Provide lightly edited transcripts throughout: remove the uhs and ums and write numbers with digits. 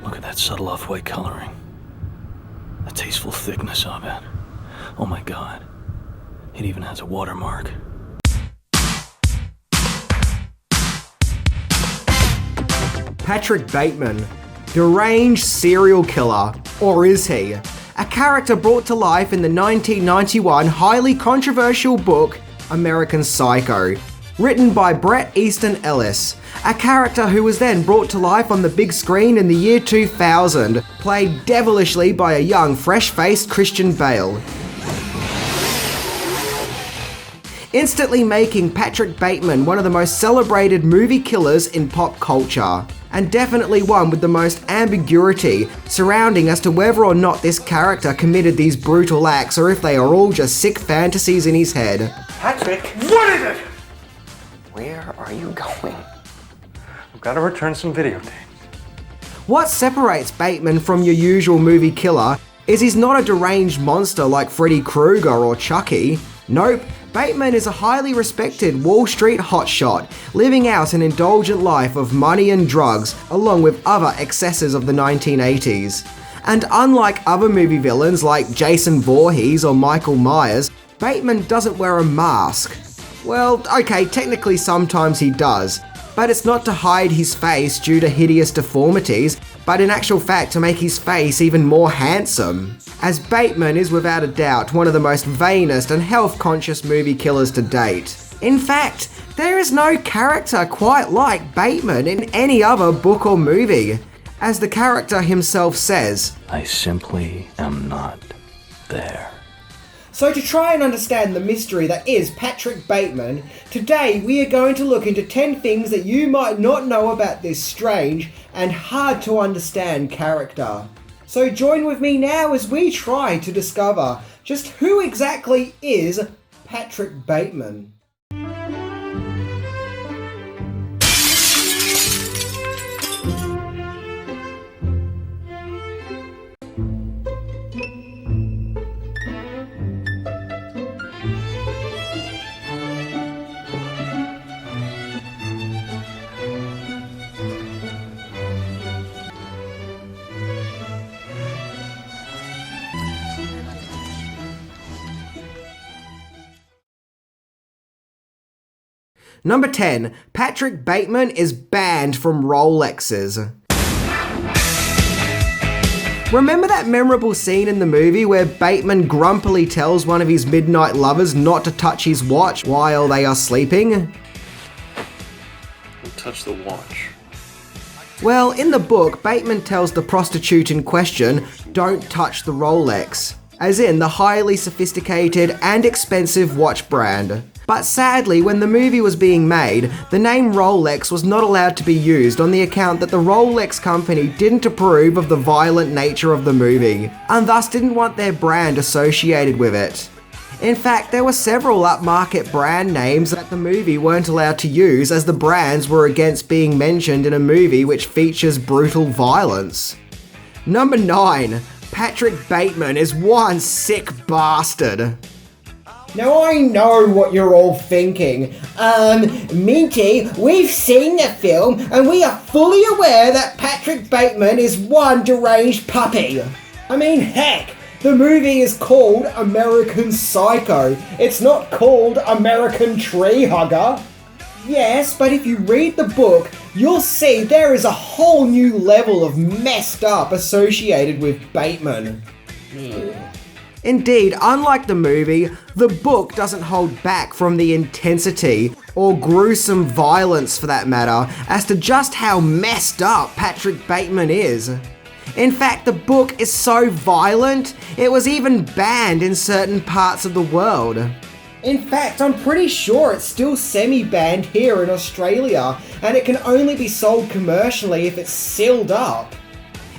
Look at that subtle off-white coloring. The tasteful thickness of it. Oh my God. It even has a watermark. Patrick Bateman. Deranged serial killer. Or is he? A character brought to life in the 1991 highly controversial book, American Psycho, written by Bret Easton Ellis, a character who was then brought to life on the big screen in the year 2000, played devilishly by a young, fresh-faced Christian Bale. Instantly making Patrick Bateman one of the most celebrated movie killers in pop culture, and definitely one with the most ambiguity surrounding as to whether or not this character committed these brutal acts or if they are all just sick fantasies in his head. Patrick, what is it? Where are you going? I've got to return some videotapes. What separates Bateman from your usual movie killer is he's not a deranged monster like Freddy Krueger or Chucky. Nope, Bateman is a highly respected Wall Street hotshot, living out an indulgent life of money and drugs, along with other excesses of the 1980s. And unlike other movie villains like Jason Voorhees or Michael Myers, Bateman doesn't wear a mask. Well, okay, technically sometimes he does, but it's not to hide his face due to hideous deformities, but in actual fact to make his face even more handsome. As Bateman is without a doubt one of the most vainest and health-conscious movie killers to date. In fact, there is no character quite like Bateman in any other book or movie. As the character himself says, I simply am not there. So to try and understand the mystery that is Patrick Bateman, today we are going to look into 10 things that you might not know about this strange and hard to understand character. So join with me now as we try to discover just who exactly is Patrick Bateman. Number 10. Patrick Bateman is banned from Rolexes. Remember that memorable scene in the movie where Bateman grumpily tells one of his midnight lovers not to touch his watch while they are sleeping? Don't touch the watch. Well, in the book, Bateman tells the prostitute in question, don't touch the Rolex, as in the highly sophisticated and expensive watch brand. But sadly, when the movie was being made, the name Rolex was not allowed to be used on the account that the Rolex company didn't approve of the violent nature of the movie, and thus didn't want their brand associated with it. In fact, there were several upmarket brand names that the movie weren't allowed to use, as the brands were against being mentioned in a movie which features brutal violence. Number 9. Patrick Bateman is one sick bastard. Now I know what you're all thinking. Minty, we've seen the film and we are fully aware that Patrick Bateman is one deranged puppy. I mean, heck, the movie is called American Psycho. It's not called American Tree Hugger. Yes, but if you read the book, you'll see there is a whole new level of messed up associated with Bateman. Indeed, unlike the movie, the book doesn't hold back from the intensity, or gruesome violence for that matter, as to just how messed up Patrick Bateman is. In fact, the book is so violent, it was even banned in certain parts of the world. In fact, I'm pretty sure it's still semi-banned here in Australia, and it can only be sold commercially if it's sealed up.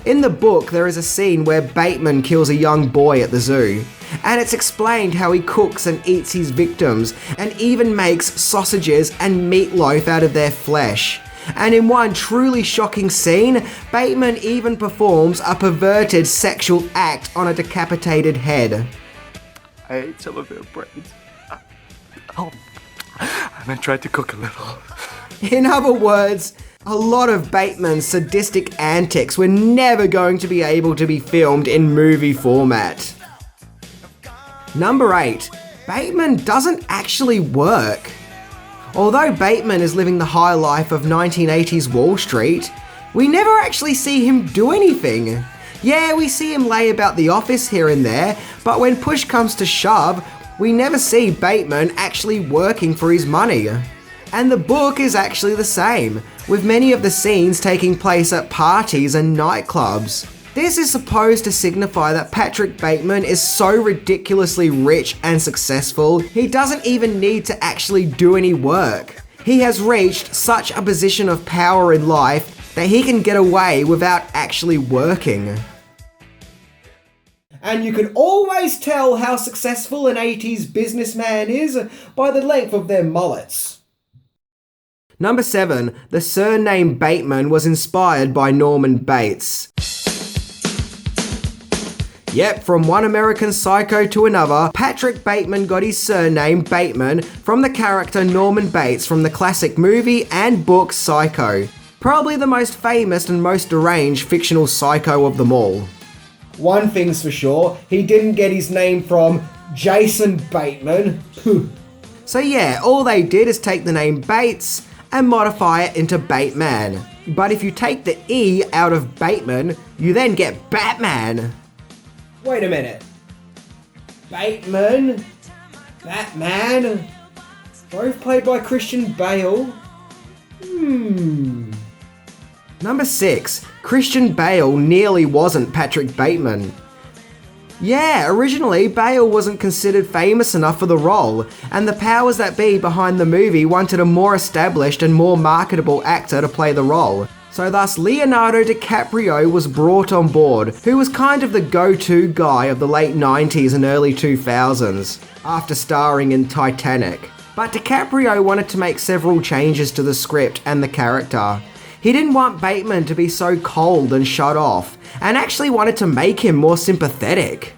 In the book, there is a scene where Bateman kills a young boy at the zoo, and it's explained how he cooks and eats his victims, and even makes sausages and meatloaf out of their flesh. And in one truly shocking scene, Bateman even performs a perverted sexual act on a decapitated head. I ate some of their brains. And I tried to cook a little. In other words, A lot of Bateman's sadistic antics were never going to be able to be filmed in movie format. Number 8. Bateman doesn't actually work. Although Bateman is living the high life of 1980s Wall Street, we never actually see him do anything. Yeah, we see him lay about the office here and there, but when push comes to shove, we never see Bateman actually working for his money. And the book is actually the same, with many of the scenes taking place at parties and nightclubs. This is supposed to signify that Patrick Bateman is so ridiculously rich and successful, he doesn't even need to actually do any work. He has reached such a position of power in life that he can get away without actually working. And you can always tell how successful an 80s businessman is by the length of their mullets. Number 7. The surname Bateman was inspired by Norman Bates. Yep, from one American Psycho to another, Patrick Bateman got his surname Bateman from the character Norman Bates from the classic movie and book Psycho. Probably the most famous and most deranged fictional psycho of them all. One thing's for sure, he didn't get his name from Jason Bateman. So yeah, all they did is take the name Bates and modify it into Bateman. But if you take the E out of Bateman, you then get Batman. Wait a minute. Bateman? Batman? Both played by Christian Bale? Number 6. Christian Bale nearly wasn't Patrick Bateman. Yeah, originally Bale wasn't considered famous enough for the role, and the powers that be behind the movie wanted a more established and more marketable actor to play the role. So thus Leonardo DiCaprio was brought on board, who was kind of the go-to guy of the late 90s and early 2000s, after starring in Titanic. But DiCaprio wanted to make several changes to the script and the character. He didn't want Bateman to be so cold and shut off, and actually wanted to make him more sympathetic.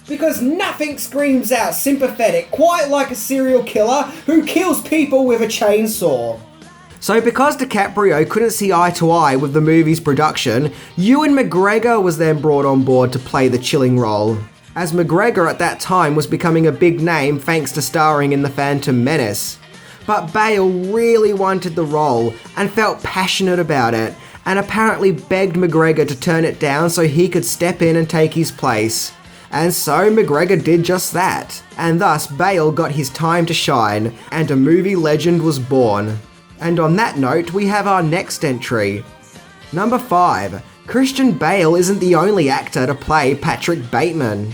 Because nothing screams out sympathetic quite like a serial killer who kills people with a chainsaw. So because DiCaprio couldn't see eye to eye with the movie's production, Ewan McGregor was then brought on board to play the chilling role, as McGregor at that time was becoming a big name thanks to starring in The Phantom Menace. But Bale really wanted the role and felt passionate about it, and apparently begged McGregor to turn it down so he could step in and take his place. And so McGregor did just that, and thus Bale got his time to shine, and a movie legend was born. And on that note, we have our next entry. Number 5. Christian Bale isn't the only actor to play Patrick Bateman.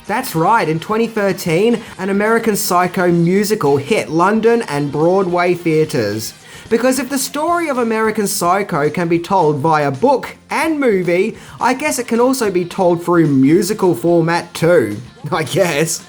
That's right, in 2013, an American Psycho musical hit London and Broadway theatres. Because if the story of American Psycho can be told via book and movie, I guess it can also be told through musical format too, I guess.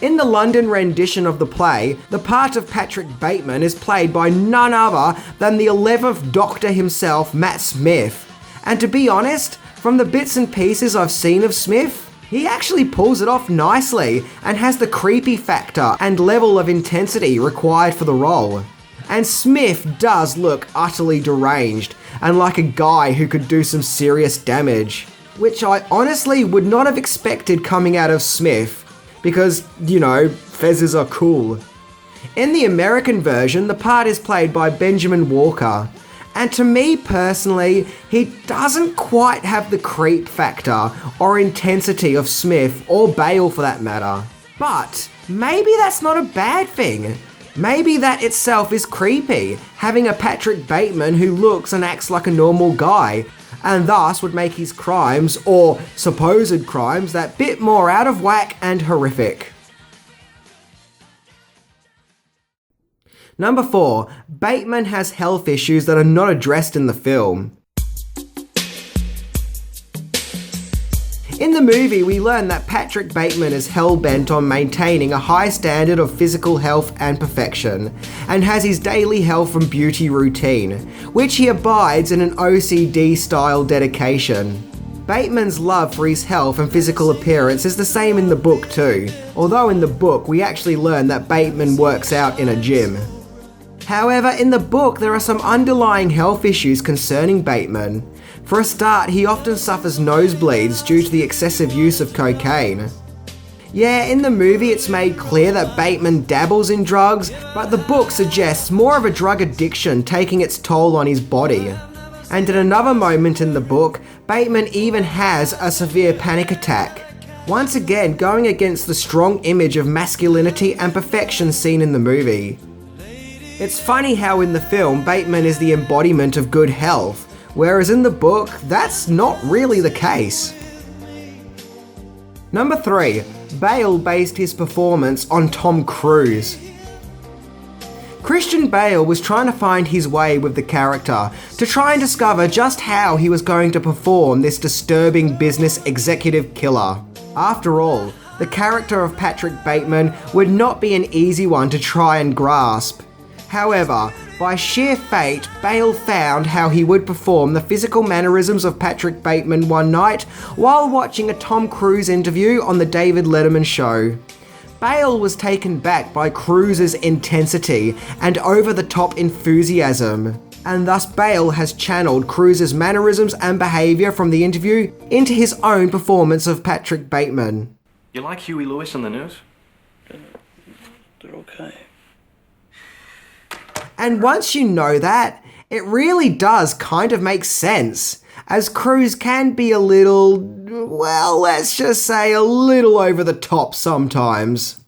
In the London rendition of the play, the part of Patrick Bateman is played by none other than the 11th Doctor himself, Matt Smith. And to be honest, from the bits and pieces I've seen of Smith, he actually pulls it off nicely and has the creepy factor and level of intensity required for the role. And Smith does look utterly deranged and like a guy who could do some serious damage, which I honestly would not have expected coming out of Smith, because, you know, fezzes are cool. In the American version, the part is played by Benjamin Walker, and to me personally, he doesn't quite have the creep factor or intensity of Smith or Bale for that matter. But maybe that's not a bad thing. Maybe that itself is creepy, having a Patrick Bateman who looks and acts like a normal guy, and thus would make his crimes, or supposed crimes, that bit more out of whack and horrific. Number 4. Bateman has health issues that are not addressed in the film. In the movie, we learn that Patrick Bateman is hell-bent on maintaining a high standard of physical health and perfection, and has his daily health and beauty routine, which he abides in an OCD-style dedication. Bateman's love for his health and physical appearance is the same in the book too, although in the book we actually learn that Bateman works out in a gym. However, in the book, there are some underlying health issues concerning Bateman. For a start, he often suffers nosebleeds due to the excessive use of cocaine. Yeah, in the movie it's made clear that Bateman dabbles in drugs, but the book suggests more of a drug addiction taking its toll on his body. And at another moment in the book, Bateman even has a severe panic attack. Once again, going against the strong image of masculinity and perfection seen in the movie. It's funny how in the film, Bateman is the embodiment of good health, whereas in the book, that's not really the case. Number 3. Bale based his performance on Tom Cruise. Christian Bale was trying to find his way with the character to try and discover just how he was going to perform this disturbing business executive killer. After all, the character of Patrick Bateman would not be an easy one to try and grasp. However, by sheer fate, Bale found how he would perform the physical mannerisms of Patrick Bateman one night while watching a Tom Cruise interview on the David Letterman show. Bale was taken back by Cruise's intensity and over-the-top enthusiasm, and thus Bale has channeled Cruise's mannerisms and behaviour from the interview into his own performance of Patrick Bateman. You like Huey Lewis in the news? They're okay. And once you know that, it really does kind of make sense, as Cruise can be a little, well, let's just say a little over the top sometimes.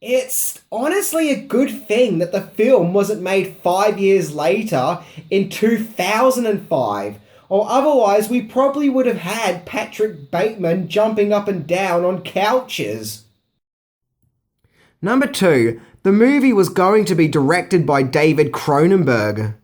It's honestly a good thing that the film wasn't made 5 years later in 2005, or otherwise we probably would have had Patrick Bateman jumping up and down on couches. Number 2. The movie was going to be directed by David Cronenberg.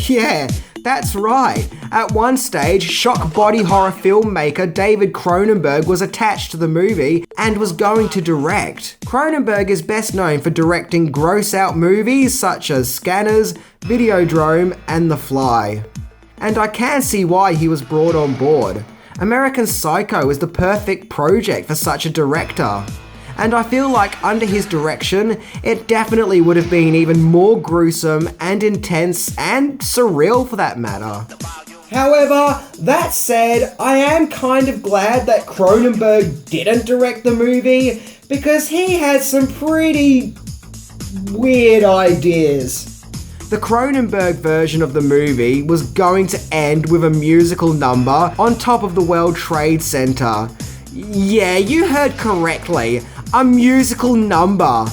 Yeah, that's right. At one stage, shock body horror filmmaker David Cronenberg was attached to the movie and was going to direct. Cronenberg is best known for directing gross-out movies such as Scanners, Videodrome, and The Fly. And I can see why he was brought on board. American Psycho is the perfect project for such a director. And I feel like under his direction, it definitely would have been even more gruesome and intense and surreal for that matter. However, that said, I am kind of glad that Cronenberg didn't direct the movie because he had some pretty weird ideas. The Cronenberg version of the movie was going to end with a musical number on top of the World Trade Center. Yeah, you heard correctly. A musical number.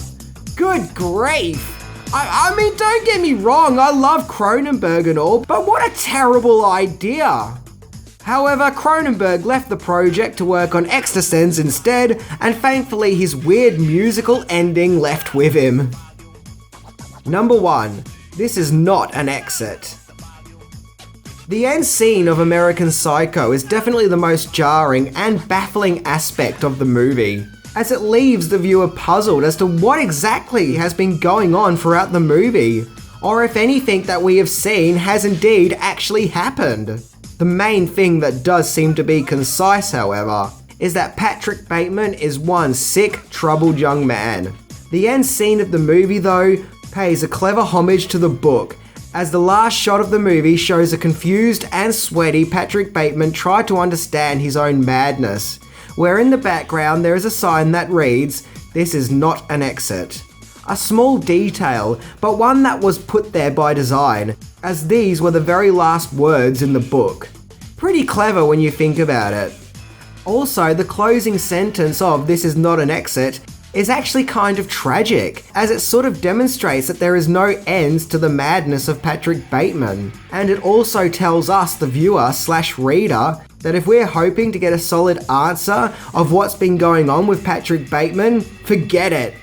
Good grief. I mean, don't get me wrong, I love Cronenberg and all, but what a terrible idea. However, Cronenberg left the project to work on Extrasens instead, and thankfully his weird musical ending left with him. Number 1. This is not an exit. The end scene of American Psycho is definitely the most jarring and baffling aspect of the movie, as it leaves the viewer puzzled as to what exactly has been going on throughout the movie, or if anything that we have seen has indeed actually happened. The main thing that does seem to be concise, however, is that Patrick Bateman is one sick, troubled young man. The end scene of the movie, though, pays a clever homage to the book, as the last shot of the movie shows a confused and sweaty Patrick Bateman try to understand his own madness, where in the background there is a sign that reads, "This is not an exit." A small detail, but one that was put there by design, as these were the very last words in the book. Pretty clever when you think about it. Also, the closing sentence of "This is not an exit" is actually kind of tragic, as it sort of demonstrates that there is no end to the madness of Patrick Bateman. And it also tells us, the viewer/reader, that if we're hoping to get a solid answer of what's been going on with Patrick Bateman, forget it.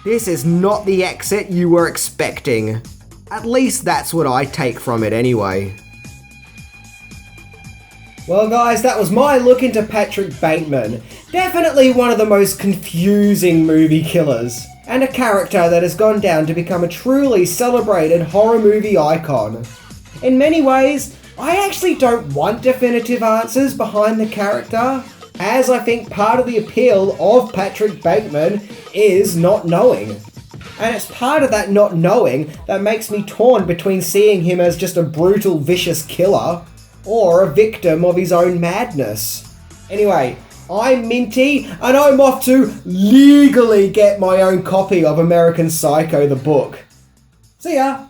This is not the exit you were expecting. At least that's what I take from it anyway. Well guys, that was my look into Patrick Bateman. Definitely one of the most confusing movie killers, and a character that has gone down to become a truly celebrated horror movie icon. In many ways, I actually don't want definitive answers behind the character. as I think part of the appeal of Patrick Bateman is not knowing. And it's part of that not knowing that makes me torn between seeing him as just a brutal, vicious killer or a victim of his own madness. Anyway, I'm Minty, and I'm off to legally get my own copy of American Psycho the book. See ya!